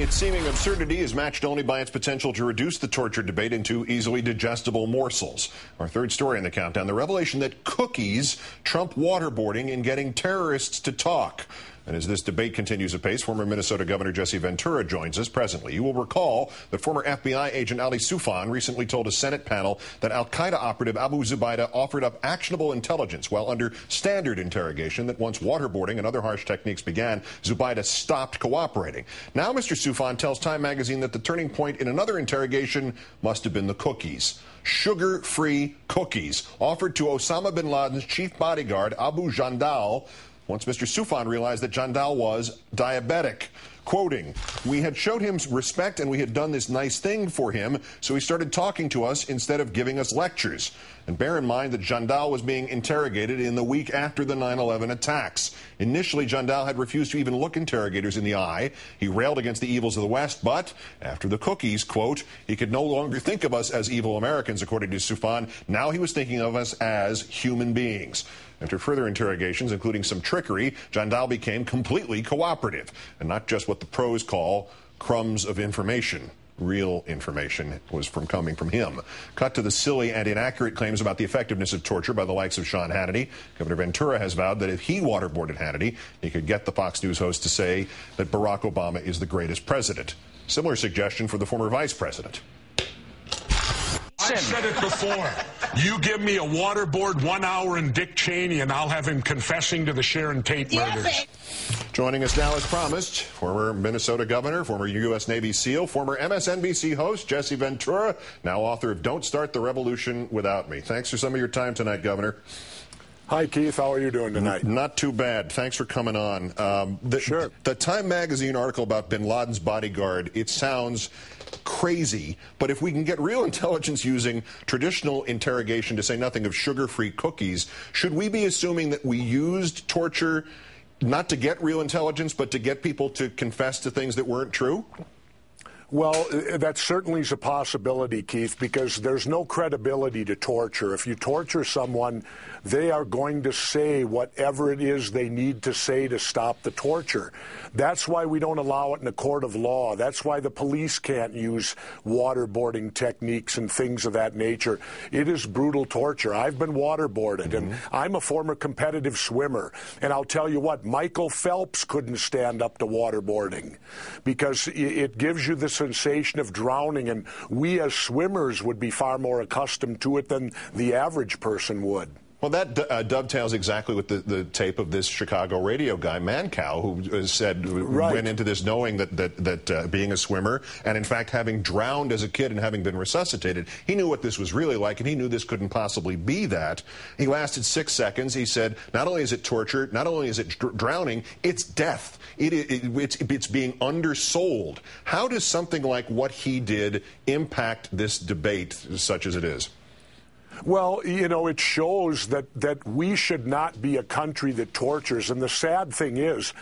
Its seeming absurdity is matched only by its potential to reduce the torture debate into easily digestible morsels. Our third story in the countdown, the revelation that cookies trump waterboarding in getting terrorists to talk. And as this debate continues apace, former Minnesota Governor Jesse Ventura joins us presently. You will recall that former FBI agent Ali Soufan recently told a Senate panel that al-Qaeda operative Abu Zubaydah offered up actionable intelligence while under standard interrogation, that once waterboarding and other harsh techniques began, Zubaydah stopped cooperating. Now Mr. Soufan tells Time magazine that the turning point in another interrogation must have been the cookies. Sugar-free cookies offered to Osama bin Laden's chief bodyguard, Abu Jandal, once Mr. Soufan realized that Jandal was diabetic. Quoting, "We had showed him respect and we had done this nice thing for him, so he started talking to us instead of giving us lectures." And bear in mind that Jandal was being interrogated in the week after the 9/11 attacks. Initially, Jandal had refused to even look interrogators in the eye. He railed against the evils of the West, but after the cookies, quote, he could no longer think of us as evil Americans, according to Soufan. Now he was thinking of us as human beings. After further interrogations, including some trickery, Jandal became completely cooperative, and not just what the pros call crumbs of information. Real information was coming from him. Cut to the silly and inaccurate claims about the effectiveness of torture by the likes of Sean Hannity. Governor Ventura has vowed that if he waterboarded Hannity, he could get the Fox News host to say that Barack Obama is the greatest president. Similar suggestion for the former vice president. I've said it before. You give me a waterboard 1 hour in Dick Cheney and I'll have him confessing to the Sharon Tate murders. Joining us now as promised, former Minnesota governor, former U.S. Navy SEAL, former MSNBC host Jesse Ventura, now author of Don't Start the Revolution Without Me. Thanks for some of your time tonight, Governor. Hi, Keith. How are you doing tonight? Not too bad. Thanks for coming on. Sure. The Time magazine article about bin Laden's bodyguard, it sounds crazy, but if we can get real intelligence using traditional interrogation, to say nothing of sugar-free cookies, should we be assuming that we used torture not to get real intelligence, but to get people to confess to things that weren't true? Well, that certainly is a possibility, Keith, because there's no credibility to torture. If you torture someone, they are going to say whatever it is they need to say to stop the torture. That's why we don't allow it in a court of law. That's why the police can't use waterboarding techniques and things of that nature. It is brutal torture. I've been waterboarded, and I'm a former competitive swimmer. And I'll tell you what, Michael Phelps couldn't stand up to waterboarding because it gives you this sensation of drowning, and we as swimmers would be far more accustomed to it than the average person would. Well, that dovetails exactly with the tape of this Chicago radio guy, Mancow, who said, went into this knowing that being a swimmer and, in fact, having drowned as a kid and having been resuscitated, he knew what this was really like, and he knew this couldn't possibly be that. He lasted 6 seconds. He said, not only is it torture, not only is it drowning, it's death. It's being undersold. How does something like what he did impact this debate, such as it is? Well, you know, it shows that we should not be a country that tortures. And the sad thing is,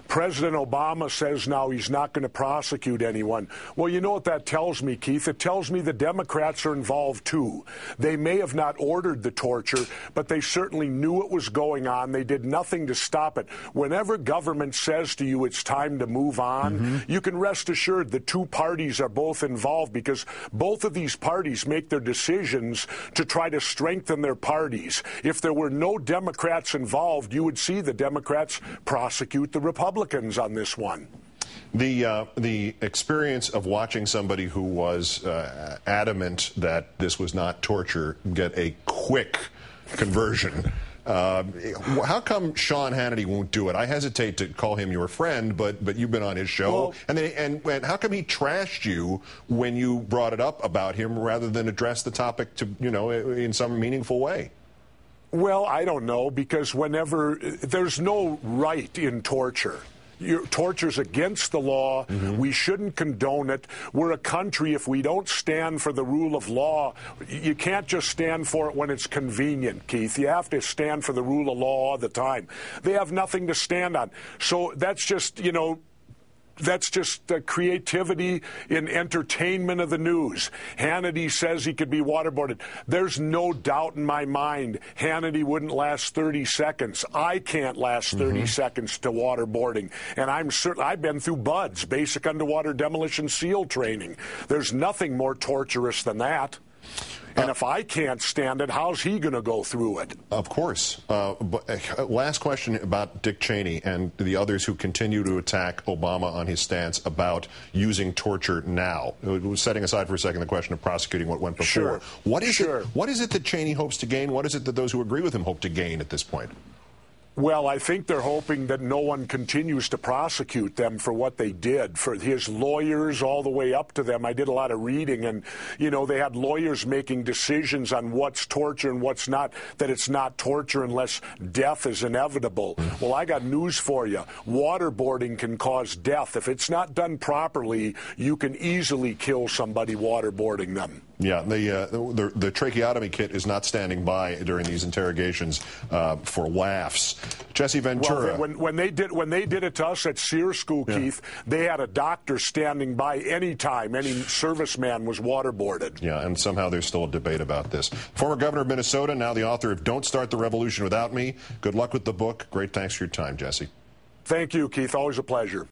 President Obama says now he's not going to prosecute anyone. Well, you know what that tells me, Keith? It tells me the Democrats are involved, too. They may have not ordered the torture, but they certainly knew it was going on. They did nothing to stop it. Whenever government says to you it's time to move on, you can rest assured the two parties are both involved, because both of these parties make their decisions to try to strengthen their parties. If there were no Democrats involved, you would see the Democrats prosecute the Republicans on this one. The experience of watching somebody who was adamant that this was not torture get a quick conversion. How come Sean Hannity won't do it? I hesitate to call him your friend, but you've been on his show. Well, and how come he trashed you when you brought it up about him rather than address the topic to, you know, in some meaningful way? Well, I don't know, because there's no right in torture. Torture's against the law. We shouldn't condone it. We're a country, if we don't stand for the rule of law, you can't just stand for it when it's convenient, Keith. You have to stand for the rule of law all the time. They have nothing to stand on. So that's just, you know, That's just creativity in entertainment of the news. Hannity says he could be waterboarded. There's no doubt in my mind Hannity wouldn't last 30 seconds. I can't last 30 seconds to waterboarding. And I've been through BUDS, basic underwater demolition SEAL training. There's nothing more torturous than that. And if I can't stand it, how's he going to go through it? Of course. But last question about Dick Cheney and the others who continue to attack Obama on his stance about using torture now. Setting aside for a second the question of prosecuting what went before. Sure. What is it that Cheney hopes to gain? What is it that those who agree with him hope to gain at this point? Well, I think they're hoping that no one continues to prosecute them for what they did, for his lawyers all the way up to them. I did a lot of reading, and, you know, they had lawyers making decisions on what's torture and what's not, that it's not torture unless death is inevitable. Well, I got news for you. Waterboarding can cause death. If it's not done properly, you can easily kill somebody waterboarding them. Yeah, the tracheotomy kit is not standing by during these interrogations for laughs. Jesse Ventura. Well, when they did it to us at SEER School, Keith, they had a doctor standing by any time any serviceman was waterboarded. Yeah, and somehow there's still a debate about this. Former governor of Minnesota, now the author of Don't Start the Revolution Without Me. Good luck with the book. Great thanks for your time, Jesse. Thank you, Keith. Always a pleasure.